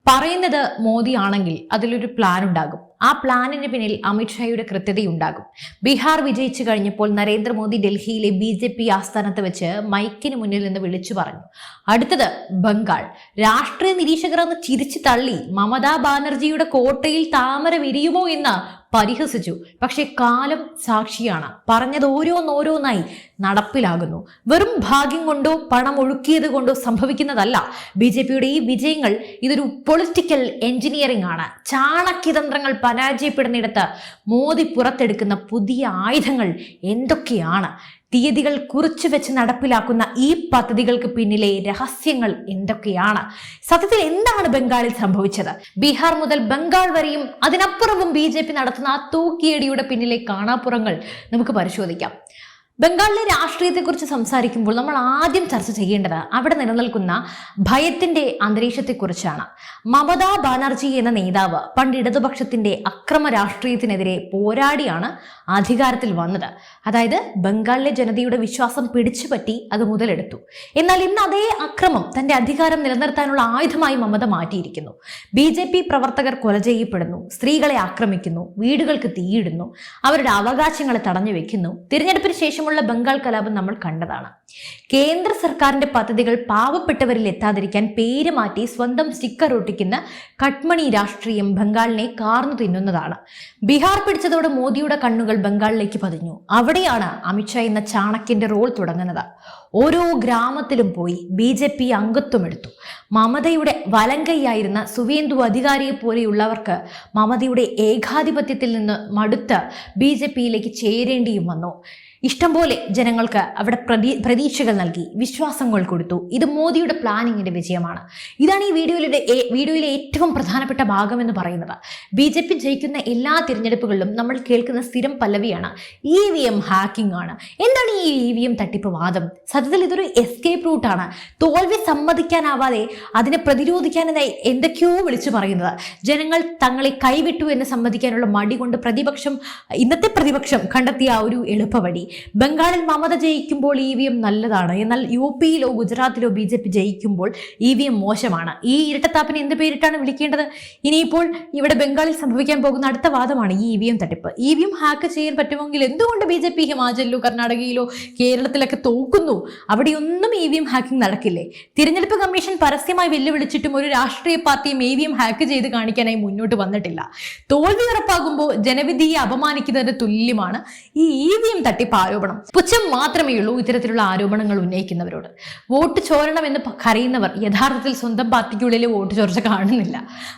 പറയുന്നത് മോദി ആണെങ്കിൽ അതിലൊരു പ്ലാൻ ഉണ്ടാകും. ആ പ്ലാനിന് പിന്നിൽ അമിത്ഷായുടെ കൃത്യതയുണ്ടാകും. ബീഹാർ വിജയിച്ചു കഴിഞ്ഞപ്പോൾ നരേന്ദ്രമോദി ഡൽഹിയിലെ BJP ആസ്ഥാനത്ത് വെച്ച് മൈക്കിന് മുന്നിൽ നിന്ന് വിളിച്ചു പറഞ്ഞു, അടുത്തത് ബംഗാൾ. രാഷ്ട്രീയ നിരീക്ഷകർ അന്ന് ചിരിച്ചു തള്ളി. മമതാ ബാനർജിയുടെ കോട്ടയിൽ താമര വിരിയുമോ എന്ന് പരിഹസിച്ചു. പക്ഷെ കാലം സാക്ഷിയാണ്, പറഞ്ഞത് ഓരോന്നോരോന്നായി നടപ്പിലാകുന്നു. വെറും ഭാഗ്യം കൊണ്ടോ പണം ഒഴുക്കിയത് കൊണ്ടോ സംഭവിക്കുന്നതല്ല BJPയുടെ ഈ വിജയങ്ങൾ. ഇതൊരു പൊളിറ്റിക്കൽ എഞ്ചിനീയറിംഗ് ആണ്. ചാണക്യതന്ത്രങ്ങൾ പരാജയപ്പെടുന്നിടത്ത് മോദി പുറത്തെടുക്കുന്ന പുതിയ ആയുധങ്ങൾ എന്തൊക്കെയാണ്? തീയതികൾ കുറിച്ചു വെച്ച് നടപ്പിലാക്കുന്ന ഈ പദ്ധതികൾക്ക് പിന്നിലെ രഹസ്യങ്ങൾ എന്തൊക്കെയാണ്? സത്യത്തിൽ എന്താണ് ബംഗാളിൽ സംഭവിച്ചത്? ബീഹാർ മുതൽ ബംഗാൾ വരെയും അതിനപ്പുറവും BJP നടത്തുന്ന ആ തൂക്കിയടിയുടെ പിന്നിലെ കാണാപ്പുറങ്ങൾ നമുക്ക് പരിശോധിക്കാം. ബംഗാളിലെ രാഷ്ട്രീയത്തെക്കുറിച്ച് സംസാരിക്കുമ്പോൾ നമ്മൾ ആദ്യം ചർച്ച ചെയ്യേണ്ടത് അവിടെ നിലനിൽക്കുന്ന ഭയത്തിന്റെ അന്തരീക്ഷത്തെക്കുറിച്ചാണ്. മമതാ ബാനർജി എന്ന നേതാവ് പണ്ട് ഇടതുപക്ഷത്തിന്റെ അക്രമ രാഷ്ട്രീയത്തിനെതിരെ പോരാടിയാണ് അധികാരത്തിൽ വന്നത്. അതായത് ബംഗാളിലെ ജനതയുടെ വിശ്വാസം പിടിച്ചുപറ്റി അത് മുതലെടുത്തു. എന്നാൽ ഇന്ന് അതേ അക്രമം തന്റെ അധികാരം നിലനിർത്താനുള്ള ആയുധമായി മമത മാറ്റിയിരിക്കുന്നു. BJP പ്രവർത്തകർ കൊല ചെയ്യപ്പെടുന്നു, സ്ത്രീകളെ ആക്രമിക്കുന്നു, വീടുകൾക്ക് തീയിടുന്നു, അവരുടെ അവകാശങ്ങളെ തടഞ്ഞു വെക്കുന്നു. തിരഞ്ഞെടുപ്പിന് ശേഷം ബംഗാൾ കലാപം നമ്മൾ കണ്ടതാണ്. കേന്ദ്ര സർക്കാരിന്റെ പദ്ധതികൾ പാവപ്പെട്ടവരിൽ എത്താതിരിക്കാൻ പേര് മാറ്റി സ്വന്തം സ്റ്റിക്കർ ഒട്ടിക്കുന്ന കട്മണി രാഷ്ട്രീയം ബംഗാളിനെ കാർന്നു തിന്നുന്നതാണ്. ബീഹാർ പിടിച്ചതോടെ മോദിയുടെ കണ്ണുകൾ ബംഗാളിലേക്ക് പതിഞ്ഞു. അവിടെയാണ് അമിത്ഷാ എന്ന ചാണക്യന്റെ റോൾ തുടങ്ങുന്നത്. ഓരോ ഗ്രാമത്തിലും പോയി BJP അംഗത്വമെടുത്തു. മമതയുടെ വലങ്കൈയായിരുന്ന സുവേന്ദു അധികാരിയെ പോലെയുള്ളവർക്ക് മമതയുടെ ഏകാധിപത്യത്തിൽ നിന്ന് മടുത്ത് BJPയിലേക്ക് ചേരേണ്ടിയും വന്നു. ഇഷ്ടംപോലെ ജനങ്ങൾക്ക് അവിടെ പ്രതീക്ഷകൾ നൽകി, വിശ്വാസങ്ങൾ കൊടുത്തു. ഇത് മോദിയുടെ പ്ലാനിങ്ങിന്റെ വിജയമാണ്. ഇതാണ് ഈ വീഡിയോയിലെ ഏറ്റവും പ്രധാനപ്പെട്ട ഭാഗം എന്ന് പറയുന്നത്. BJP ജയിക്കുന്ന എല്ലാ തിരഞ്ഞെടുപ്പുകളിലും നമ്മൾ കേൾക്കുന്ന സ്ഥിരം പല്ലവിയാണ് EVM ഹാക്കിംഗ് ആണ്. എന്താണ് ഈ EVM തട്ടിപ്പ് വാദം? സത്യത്തിൽ ഇതൊരു എസ്കേപ്പ് റൂട്ടാണ്. തോൽവി സമ്മതിക്കാനാവാതെ അതിനെ പ്രതിരോധിക്കാനായി എന്തൊക്കെയോ വിളിച്ചു പറയുന്നത്. ജനങ്ങൾ തങ്ങളെ കൈവിട്ടു എന്ന് സമ്മതിക്കാനുള്ള മടി കൊണ്ട് ഇന്നത്തെ പ്രതിപക്ഷം കണ്ടെത്തിയ ആ ഒരു എളുപ്പവഴി. ബംഗാളിൽ മമത ജയിക്കുമ്പോൾ EVM നല്ലതാണ്, എന്നാൽ UPയിലോ ഗുജറാത്തിലോ BJP ജയിക്കുമ്പോൾ EVM മോശമാണ്. ഈ ഇരട്ടത്താപ്പിനെ എന്ത് പേരിട്ടാണ് വിളിക്കേണ്ടത്? ഇനിയിപ്പോൾ ഇവിടെ ബംഗാളിൽ സംഭവിക്കാൻ പോകുന്ന അടുത്ത വാദമാണ് ഈ EVM തട്ടിപ്പ്. EVM ഹാക്ക് ചെയ്യാൻ പറ്റുമെങ്കിൽ എന്തുകൊണ്ട് BJP ഹിമാചലിലോ കർണാടകയിലോ കേരളത്തിലൊക്കെ തോക്കുന്നു? അവിടെയൊന്നും EVM ഹാക്കിംഗ് നടക്കില്ലേ? തിരഞ്ഞെടുപ്പ് കമ്മീഷൻ പരസ്യമായി വെല്ലുവിളിച്ചിട്ടും ഒരു രാഷ്ട്രീയ പാർട്ടിയും EVM ഹാക്ക് ചെയ്ത് കാണിക്കാനായി മുന്നോട്ട് വന്നിട്ടില്ല. തോൽവി ഉറപ്പാകുമ്പോൾ ജനവിധിയെ അപമാനിക്കുന്നതിന് തുല്യമാണ് ഈ EVM തട്ടിപ്പ് ആരോപണം. പുച്ഛം മാത്രമേ ഉള്ളൂ ഇത്തരത്തിലുള്ള ആരോപണങ്ങൾ ഉന്നയിക്കുന്നവരോട്. വോട്ട് ചോരണം എന്ന് കരയുന്നവർ യഥാർത്ഥത്തിൽ സ്വന്തം പാർട്ടിക്കുള്ളിലെ വോട്ട് ചോർച്ച കാണുന്നില്ല.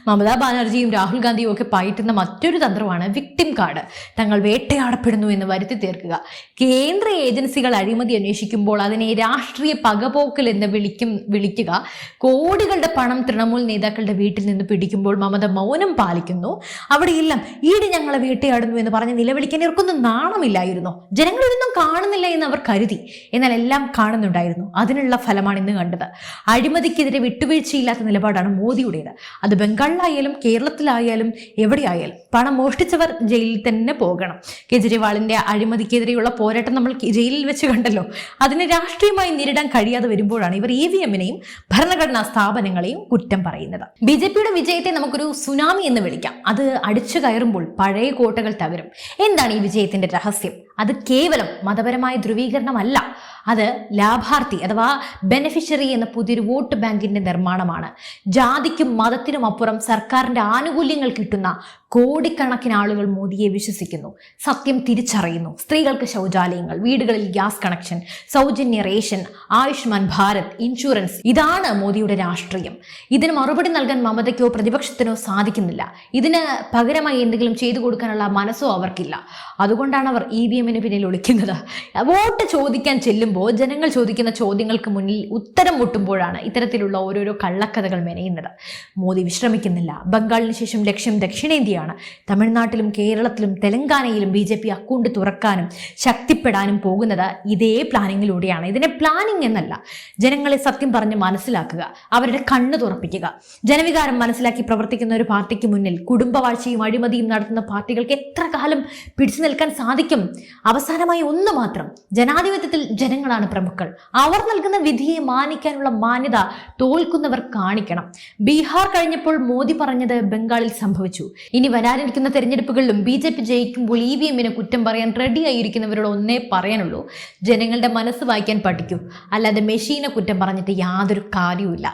മമതാ ബാനർജിയും രാഹുൽ ഗാന്ധിയും ഒക്കെ പയറ്റുന്ന മറ്റൊരു തന്ത്രമാണ് വിക്ടിം കാർഡ്. തങ്ങൾ വേട്ടയാടപ്പെടുന്നു എന്ന് വരുത്തി തീർക്കുക. കേന്ദ്ര ഏജൻസികൾ അഴിമതി അന്വേഷിക്കുമ്പോൾ അതിനെ രാഷ്ട്രീയ പകപോക്കൽ എന്ന് വിളിക്കുക. കോടികളുടെ പണം തൃണമൂൽ നേതാക്കളുടെ വീട്ടിൽ നിന്ന് പിടിക്കുമ്പോൾ മമത മൗനം പാലിക്കുന്നു. അവിടെയെല്ലാം ഈട് ഞങ്ങളെ വേട്ടയാടുന്നു എന്ന് പറഞ്ഞ് നിലവിളിക്കാൻ ഇവർക്കൊന്നും നാണമില്ലായിരുന്നു. ജനങ്ങൾ ഇതൊന്നും കാണുന്നില്ല എന്ന് അവർ കരുതി. എന്നാൽ എല്ലാം കാണുന്നുണ്ടായിരുന്നു. അതിനുള്ള ഫലമാണ് ഇന്ന് കണ്ടത്. അഴിമതിക്കെതിരെ വിട്ടുവീഴ്ചയില്ലാത്ത നിലപാടാണ് മോദിയുടേത്. അത് ബംഗാളിലായാലും കേരളത്തിലായാലും എവിടെയായാലും പണം മോഷ്ടിച്ചവർ ജയിലിൽ തന്നെ പോകണം. കേജ്രിവാളിന്റെ അഴിമതിക്കെതിരെയുള്ള പോരാട്ടം നമ്മൾ ജയിലിൽ വെച്ച് കണ്ടല്ലോ. അതിനെ രാഷ്ട്രീയമായി നേരിടാൻ കഴിയാതെ വരുമ്പോഴാണ് ഇവർ EVMനെയും ഭരണഘടനാ സ്ഥാപനങ്ങളെയും കുറ്റം പറയുന്നത്. BJPയുടെ വിജയത്തെ നമുക്കൊരു സുനാമി എന്ന് വിളിക്കാം. അത് അടിച്ചു കയറുമ്പോൾ പഴയ കോട്ടകൾ തകരും. എന്താണ് ഈ വിജയത്തിന്റെ രഹസ്യം? അത് കേവലം മതപരമായ ധ്രുവീകരണമല്ല. അത് ലാഭാർത്ഥി അഥവാ ബെനിഫിഷ്യറി എന്ന പുതിയൊരു വോട്ട് ബാങ്കിന്റെ നിർമ്മാണമാണ്. ജാതിക്കും മതത്തിനും അപ്പുറം സർക്കാരിന്റെ ആനുകൂല്യങ്ങൾ കിട്ടുന്ന കോടിക്കണക്കിന് ആളുകൾ മോദിയെ വിശ്വസിക്കുന്നു. സത്യം തിരിച്ചറിയുന്നു. സ്ത്രീകൾക്ക് ശൗചാലയങ്ങൾ, വീടുകളിൽ ഗ്യാസ് കണക്ഷൻ, സൗജന്യ റേഷൻ, ആയുഷ്മാൻ ഭാരത്, ഇൻഷുറൻസ്. ഇതാണ് മോദിയുടെ രാഷ്ട്രീയം. ഇതിന് മറുപടി നൽകാൻ മമതയ്ക്കോ പ്രതിപക്ഷത്തിനോ സാധിക്കുന്നില്ല. ഇതിന് പകരമായി എന്തെങ്കിലും ചെയ്തു കൊടുക്കാനുള്ള മനസ്സോ അവർക്കില്ല. അതുകൊണ്ടാണ് അവർ EVMന് പിന്നിൽ ഒളിക്കുന്നത്. വോട്ട് ചോദിക്കാൻ ചെല്ലുമ്പോൾ ജനങ്ങൾ ചോദിക്കുന്ന ചോദ്യങ്ങൾക്ക് മുന്നിൽ ഉത്തരം മുട്ടുമ്പോഴാണ് ഇത്തരത്തിലുള്ള ഓരോരോ കള്ളക്കഥകൾ മെനയുന്നത്. മോദി വിശ്രമിക്കുന്നില്ല. ബംഗാളിന് ശേഷം ലക്ഷ്യം ദക്ഷിണേന്ത്യയാണ്. തമിഴ്നാട്ടിലും കേരളത്തിലും തെലങ്കാനയിലും BJP അക്കൗണ്ട് തുറക്കാനും ശക്തിപ്പെടാനും പോകുന്നത് ഇതേ പ്ലാനിങ്ങിലൂടെയാണ്. ഇതിനെ പ്ലാനിങ് എന്നല്ല, ജനങ്ങളെ സത്യം പറഞ്ഞ് മനസ്സിലാക്കുക, അവരുടെ കണ്ണ് തുറപ്പിക്കുക. ജനവികാരം മനസ്സിലാക്കി പ്രവർത്തിക്കുന്ന ഒരു പാർട്ടിക്ക് മുന്നിൽ കുടുംബവാഴ്ചയും അഴിമതിയും നടത്തുന്ന പാർട്ടികൾക്ക് എത്ര കാലം പിടിച്ചു നിൽക്കാൻ സാധിക്കും? അവസാനമായി ഒന്ന് മാത്രം, ജനാധിപത്യത്തിൽ ജനങ്ങൾ ജനങ്ങളാണ് പ്രമുഖർ. അവർ നൽകുന്ന വിധിയെ മാനിക്കാനുള്ള മാന്യത തോൽക്കുന്നവർ കാണിക്കണം. ബീഹാർ കഴിഞ്ഞപ്പോൾ മോദി പറഞ്ഞത് ബംഗാളിൽ സംഭവിച്ചു. ഇനി വരാനിരിക്കുന്ന തെരഞ്ഞെടുപ്പുകളിലും BJP ജയിക്കുമ്പോൾ EVM-ന് കുറ്റം പറയാൻ റെഡിയായിരിക്കുന്നവരോട് ഒന്നേ പറയാനുള്ളൂ: ജനങ്ങളുടെ മനസ്സ് വായിക്കാൻ പഠിക്കൂ. അല്ലാതെ മെഷീനെ കുറ്റം പറഞ്ഞിട്ട് യാതൊരു കാര്യവുമില്ല.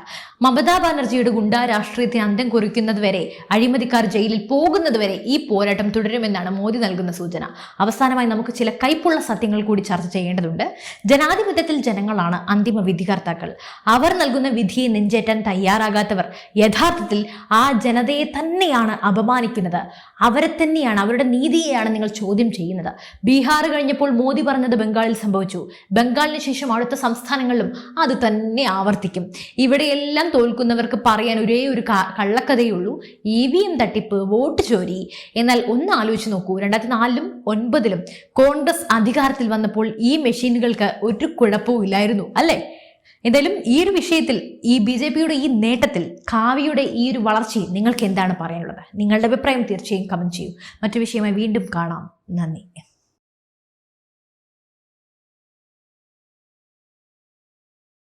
മമതാ ബാനർജിയുടെ ഗുണ്ടാ രാഷ്ട്രീയത്തിന് അന്തം കുറിക്കുന്നതുവരെ, അഴിമതിക്കാർ ജയിലിൽ പോകുന്നതുവരെ ഈ പോരാട്ടം തുടരുമെന്നാണ് മോദി നൽകുന്ന സൂചന. അവസാനമായി നമുക്ക് ചില കൈപ്പുള്ള സത്യങ്ങൾ കൂടി ചർച്ച ചെയ്യേണ്ടതുണ്ട്. ജനാധിപത്യത്തിൽ ജനങ്ങളാണ് അന്തിമ വിധികർത്താക്കൾ. അവർ നൽകുന്ന വിധിയെ നെഞ്ചേറ്റാൻ തയ്യാറാകാത്തവർ യഥാർത്ഥത്തിൽ ആ ജനതയെ തന്നെയാണ് അപമാനിക്കുന്നത്. അവരെ തന്നെയാണ്, അവരുടെ നീതിയെയാണ് നിങ്ങൾ ചോദ്യം ചെയ്യുന്നത്. ബീഹാർ കഴിഞ്ഞപ്പോൾ മോദി പറഞ്ഞത് ബംഗാളിൽ സംഭവിച്ചു. ബംഗാളിന് ശേഷം അടുത്ത സംസ്ഥാനങ്ങളിലും അത് തന്നെ ആവർത്തിക്കും. ഇവിടെയെല്ലാം തോൽക്കുന്നവർക്ക് പറയാൻ ഒരേ ഒരു കള്ളക്കഥയുള്ളൂ: EVM തട്ടിപ്പ്, വോട്ട് ചോരി. എന്നാൽ ഒന്ന് ആലോചിച്ച് നോക്കൂ, 2004-ലും 2009-ലും കോൺഗ്രസ് അധികാരത്തിൽ വന്നപ്പോൾ ഈ മെഷീനുകൾക്ക് ഒരു കുഴപ്പവും ഇല്ലായിരുന്നു, അല്ലേ? എന്തായാലും ഈ ഒരു വിഷയത്തിൽ, ഈ BJP-യുടെ ഈ നേട്ടത്തിൽ, കാവ്യയുടെ ഈ ഒരു വളർച്ചയിൽ നിങ്ങൾക്ക് എന്താണ് പറയാനുള്ളത്? നിങ്ങളുടെ അഭിപ്രായം തീർച്ചയായും കമന്റ് ചെയ്യൂ. മറ്റു വിഷയമായി വീണ്ടും കാണാം. നന്ദി.